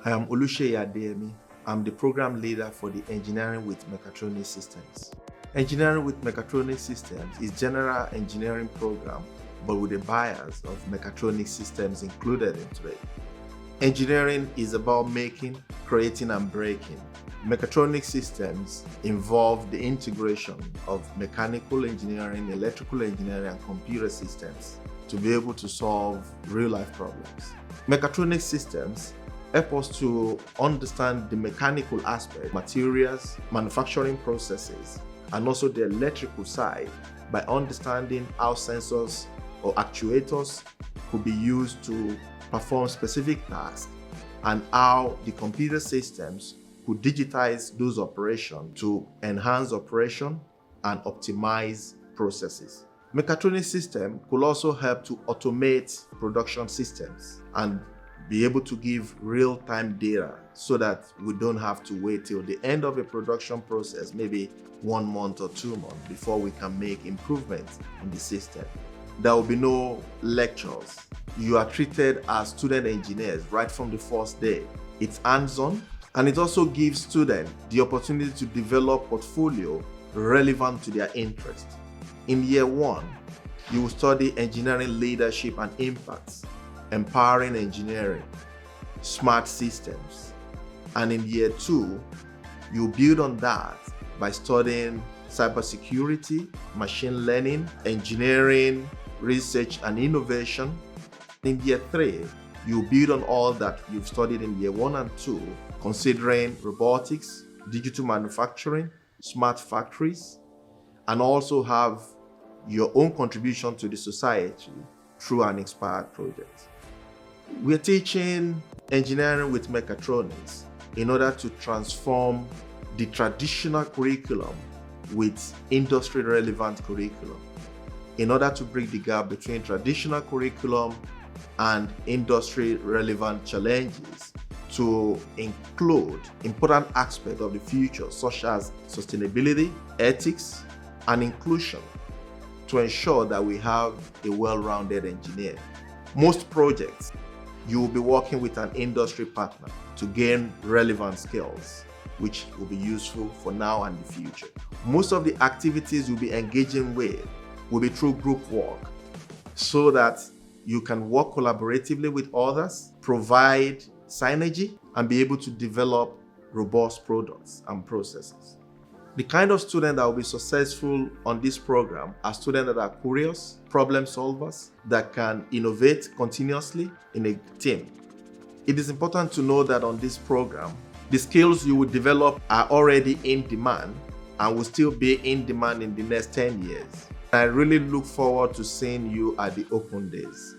I am Oluseyi Adeyemi. I'm the program leader for the Engineering with Mechatronics Systems. Engineering with Mechatronics Systems is general engineering program, but with a bias of mechatronic systems included into it. Engineering is about making, creating, and breaking. Mechatronic systems involve the integration of mechanical engineering, electrical engineering, and computer systems to be able to solve real-life problems. Mechatronic systems help us to understand the mechanical aspect, materials, manufacturing processes, and also the electrical side by understanding how sensors or actuators could be used to perform specific tasks and how the computer systems could digitize those operations to enhance operation and optimize processes. Mechatronic system could also help to automate production systems and be able to give real-time data so that we don't have to wait till the end of a production process, maybe 1 month or 2 months, before we can make improvements in the system. There will be no lectures. You are treated as student engineers right from the first day. It's hands-on, and it also gives students the opportunity to develop portfolio relevant to their interest. In year 1, you will study engineering leadership and impacts, empowering engineering, smart systems. And in year 2, you build on that by studying cybersecurity, machine learning, engineering, research and innovation. In year 3, you build on all that you've studied in year 1 and 2, considering robotics, digital manufacturing, smart factories, and also have your own contribution to the society through an inspired project. We're teaching engineering with mechatronics in order to transform the traditional curriculum with industry-relevant curriculum, in order to bridge the gap between traditional curriculum and industry-relevant challenges to include important aspects of the future such as sustainability, ethics, and inclusion to ensure that we have a well-rounded engineer. Most projects, you will be working with an industry partner to gain relevant skills, which will be useful for now and the future. Most of the activities you'll be engaging with will be through group work so that you can work collaboratively with others, provide synergy, and be able to develop robust products and processes. The kind of student that will be successful on this program are students that are curious, problem solvers, that can innovate continuously in a team. It is important to know that on this program, the skills you will develop are already in demand and will still be in demand in the next 10 years. I really look forward to seeing you at the open days.